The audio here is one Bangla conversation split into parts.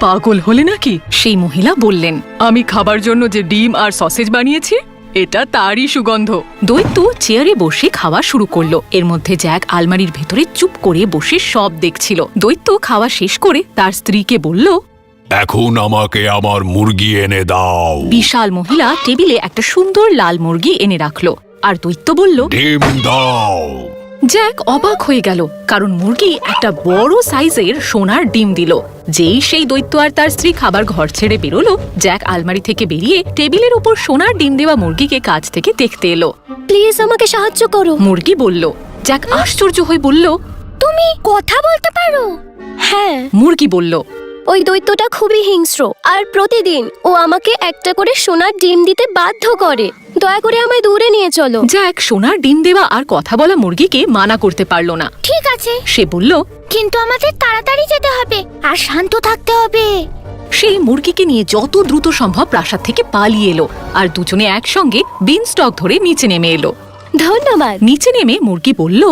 পাগল হলে নাকি? সেই মহিলা বললেন, আমি খাবার জন্য যে ডিম আর সসেজ বানিয়েছি এটা তারই সুগন্ধ। দৈত্য চেয়ারে বসে খাওয়া শুরু করলো। এর মধ্যে জ্যাক আলমারির ভেতরে চুপ করে বসে সব দেখছিল। দৈত্য খাওয়া শেষ করে তার স্ত্রীকে বলল, এখন আমাকে আমার মুরগি এনে দাও। বিশাল মহিলা টেবিলে একটা সুন্দর লাল মুরগি এনে রাখলো আর দৈত্য বলল, ডিম দাও। জ্যাক অবাক হয়ে গেল, কারণ মুরগি একটা বড় সাইজের সোনার ডিম দিল। যেই সেই দৈত্য আর তার স্ত্রী খাবার ঘর ছেড়ে বেরোলো, জ্যাক আলমারি থেকে বেরিয়ে টেবিলের উপর সোনার ডিম দেওয়া মুরগিকে কাছ থেকে দেখতে এলো। প্লিজ আমাকে সাহায্য করো। মুরগি বলল। জ্যাক আশ্চর্য হয়ে বলল, তুমি কথা বলতে পারো? হ্যাঁ। মুরগি বলল, ওই দৈত্যটা খুবই হিংস্র আর প্রতিদিন ও আমাকে একটা করে সোনার ডিম দিতে বাধ্য করে। দয়া করে আমায় দূরে নিয়ে চলো। জ্যাক সোনার ডিম দেওয়া আর কথা বলা মুরগিকে মানা করতে পারল না। ঠিক আছে, সে বলল, কিন্তু আমাদের তাড়াতাড়ি যেতে হবে আর শান্ত থাকতে হবে। সেই মুরগিকে নিয়ে যত দ্রুত সম্ভব প্রাসাদ থেকে পালিয়ে এলো আর দুজনে একসঙ্গে বিন স্টক ধরে নিচে নেমে এলো। ধন্যবাদ। নিচে নেমে মুরগি বলল,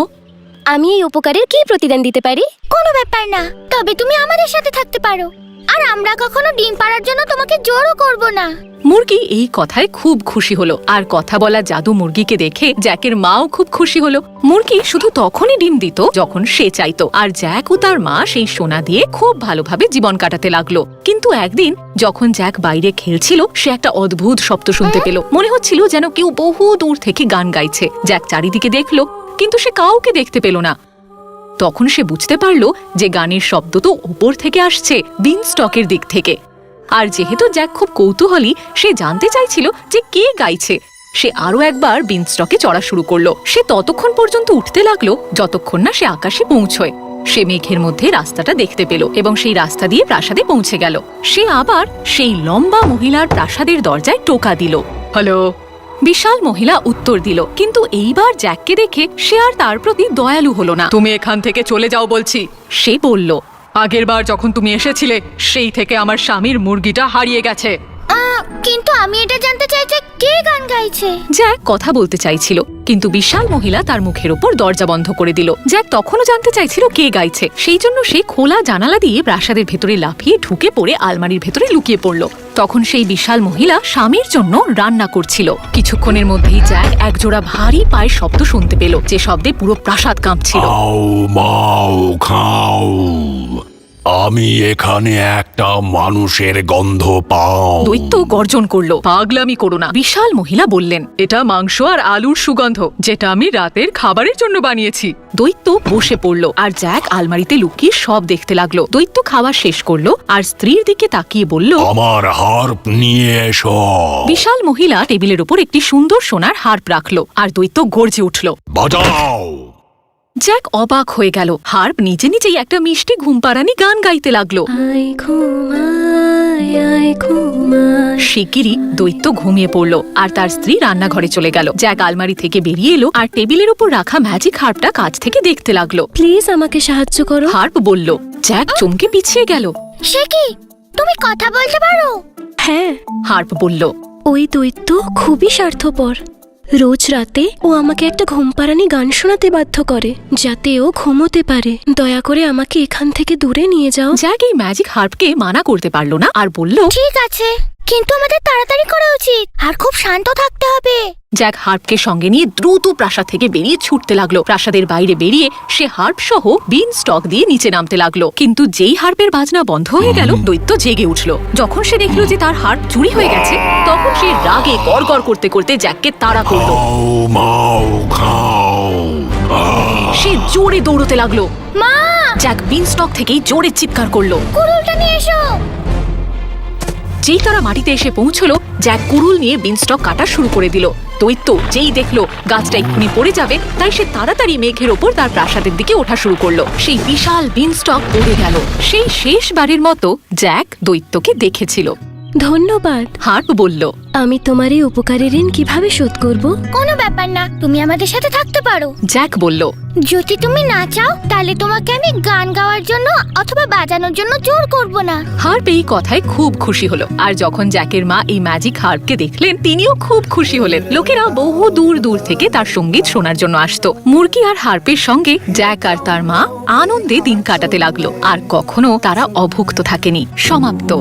আমি এই উপকারের কি প্রতিদান দিতে পারি? কোনো ব্যাপার না, তবে তুমি আমাদের সাথে থাকতে পারো আর আমরা কখনো ডিম পাড়ার জন্য তোমাকে জোরও করব না। মুরগি এই কথায় খুব খুশি হলো আর কথা বলা জাদু মুরগিকে দেখে জ্যাকের মাও খুব খুশি হলো। মুরগি শুধু তখনই ডিম দিত যখন সে চাইতো, আর জ্যাক ও তার মা সেই সোনা দিয়ে খুব ভালোভাবে জীবন কাটাতে লাগলো। কিন্তু একদিন যখন জ্যাক বাইরে খেলছিল, সে একটা অদ্ভুত শব্দ শুনতে পেল। মনে হচ্ছিল যেন কেউ বহু দূর থেকে গান গাইছে। জ্যাক চারিদিকে দেখলো, কিন্তু সে কাউকে দেখতে পেল না। তখন সে বুঝতে পারল যে গানের শব্দ তো উপর থেকে আসছে, বিন স্টকের দিক থেকে। আর যেহেতু জ্যাক খুব কৌতূহলী, সে জানতে চাইছিল যে কে গাইছে। সে আরো একবার বিন স্টকে চড়া শুরু করলো। সে ততক্ষণ পর্যন্ত উঠতে লাগলো যতক্ষণ না সে আকাশে পৌঁছয়। সে মেঘের মধ্যে রাস্তাটা দেখতে পেল এবং সেই রাস্তা দিয়ে প্রাসাদে পৌঁছে গেল। সে আবার সেই লম্বা মহিলার প্রাসাদের দরজায় টোকা দিল। হ্যালো। বিশাল মহিলা উত্তর দিল, কিন্তু এইবার জ্যাককে দেখে সে আর তার প্রতি দয়ালু হলো না। তুমি এখান থেকে চলে যাও বলছি। সে বলল, আগের বার যখন তুমি এসেছিলে সেই থেকে আমার স্বামীর মুরগিটা হারিয়ে গেছে। কিন্তু আমি এটা জানতে চাই যে কে গান গাইছে। জ্যাক কথা বলতে চাইছিল, কিন্তু বিশাল মহিলা তার মুখের উপর দরজা বন্ধ করে দিল। জ্যাক তখনও জানতে চাইছিল কে গাইছে, সেই জন্য সে খোলা জানালা দিয়ে প্রাসাদের ভেতরে লাফিয়ে ঢুকে পড়ে আলমারির ভেতরে লুকিয়ে পড়ল। তখন সেই বিশাল মহিলা স্বামীর জন্য রান্না করছিল। কিছুক্ষণের মধ্যেই জ্যাক একজোড়া ভারী পায়ের শব্দ শুনতে পেল, যে শব্দে পুরো প্রাসাদ কাঁপছিল। খাও মাও খাও, আমি এখানে একটা মানুষের গন্ধ পাও। দৈত্য গর্জন করলো, পাগলামি করো না। বিশাল মহিলা বললেন, এটা মাংস আর আলুর সুগন্ধ, যেটা আমি রাতের খাবারের জন্য বানিয়েছি। দৈত্য বসে পড়ল আর জ্যাক আলমারিতে লুকিয়ে সব দেখতে লাগলো। দৈত্য খাওয়া শেষ করলো আর স্ত্রীর দিকে তাকিয়ে বলল, আমার হার্প নিয়ে এসো। বিশাল মহিলা টেবিলের উপর একটি সুন্দর সোনার হার্প রাখলো আর দৈত্য গর্জে উঠল। বাজাও। জ্যাক অবাক হয়ে গেল। হার্প নিজে নিজেই একটা মিষ্টি ঘুমপাড়ানি গান গাইতে লাগলো। শিগগিরই দৈত্য ঘুমিয়ে পড়ল আর তার স্ত্রী রান্নাঘরে চলে গেল। জ্যাক আলমারি থেকে বেরিয়ে এলো আর টেবিলের উপর রাখা ম্যাজিক হার্পটা কাছ থেকে দেখতে লাগলো। প্লিজ আমাকে সাহায্য করো। হার্প বলল। জ্যাক চমকে পিছিয়ে গেল। সে কি, তুমি কথা বলতে পারো? হ্যাঁ। হার্প বলল, ওই দৈত্য খুবই স্বার্থপর। রোজ রাতে ও আমাকে একটা ঘুমপাড়ানি গান শোনাতে বাধ্য করে, যাতে ও ঘুমোতে পারে। দয়া করে আমাকে এখান থেকে দূরে নিয়ে যাও। জ্যাক এই ম্যাজিক হার্পকে মানা করতে পারলো না আর বলল, ঠিক আছে, কিন্তু আমাদের তাড়াতাড়ি করা উচিত আর খুব শান্ত থাকতে হবে। জ্যাক হার্পকে সঙ্গে নিয়ে দ্রুত প্রাসাদ থেকে বেরিয়ে ছুটতে লাগলো। প্রাসাদের বাইরে বেরিয়ে সে হার্প সহ বিন স্টক দিয়ে নিচে নামতে লাগলো। কিন্তু যেই হার্পের বাজনা বন্ধ হয়ে গেল, দৈত্য জেগে উঠলো। যখন সে দেখলো যে তার হার্প চুরি হয়ে গেছে, তখন সে রাগে গড়গড় করতে করতে জ্যাককে তাড়া করলো। খাও মাও খাও। সে জোরে দৌড়তে লাগলো। মা! জ্যাক বিন স্টক থেকেই জোরে চিৎকার করলো, কুড়ুলটা নিয়ে এসো। যেই তারা মাটিতে এসে পৌঁছলো, জ্যাক কুড়ুল নিয়ে বিন স্টক কাটা শুরু করে দিল। দৈত্য যেই দেখলো গাছটা এক্ষুনি পড়ে যাবে, তাই সে তাড়াতাড়ি মেঘের ওপর তার প্রাসাদের দিকে ওঠা শুরু করলো। সেই বিশাল বিন স্টক পড়ে গেল। সেই শেষবারের মতো জ্যাক দৈত্যকে দেখেছিল। ধন্যবাদ। হার্প বলল, আমি তোমার এই উপকারী ঋণ কিভাবে শোধ করব? কোনো ব্যাপার না, তুমি আমাদের সাথে থাকতে পারো। জ্যাক বলল, যদি তুমি না চাও তাহলে তোমাকে আমি গান গাওয়ার জন্য অথবা বাজানোর জন্য জোর করব না। হার্প এই কথায় খুব খুশি হলো। আর যখন জ্যাকের মা এই ম্যাজিক হার্পকে দেখলেন, তিনিও খুব খুশি হলেন। লোকেরা বহু দূর দূর থেকে তার সঙ্গীত শোনার জন্য আসতো। মুরগি আর হার্পের সঙ্গে জ্যাক আর তার মা আনন্দে দিন কাটাতে লাগলো। আর কখনো তারা অভুক্ত থাকেনি। সমাপ্ত।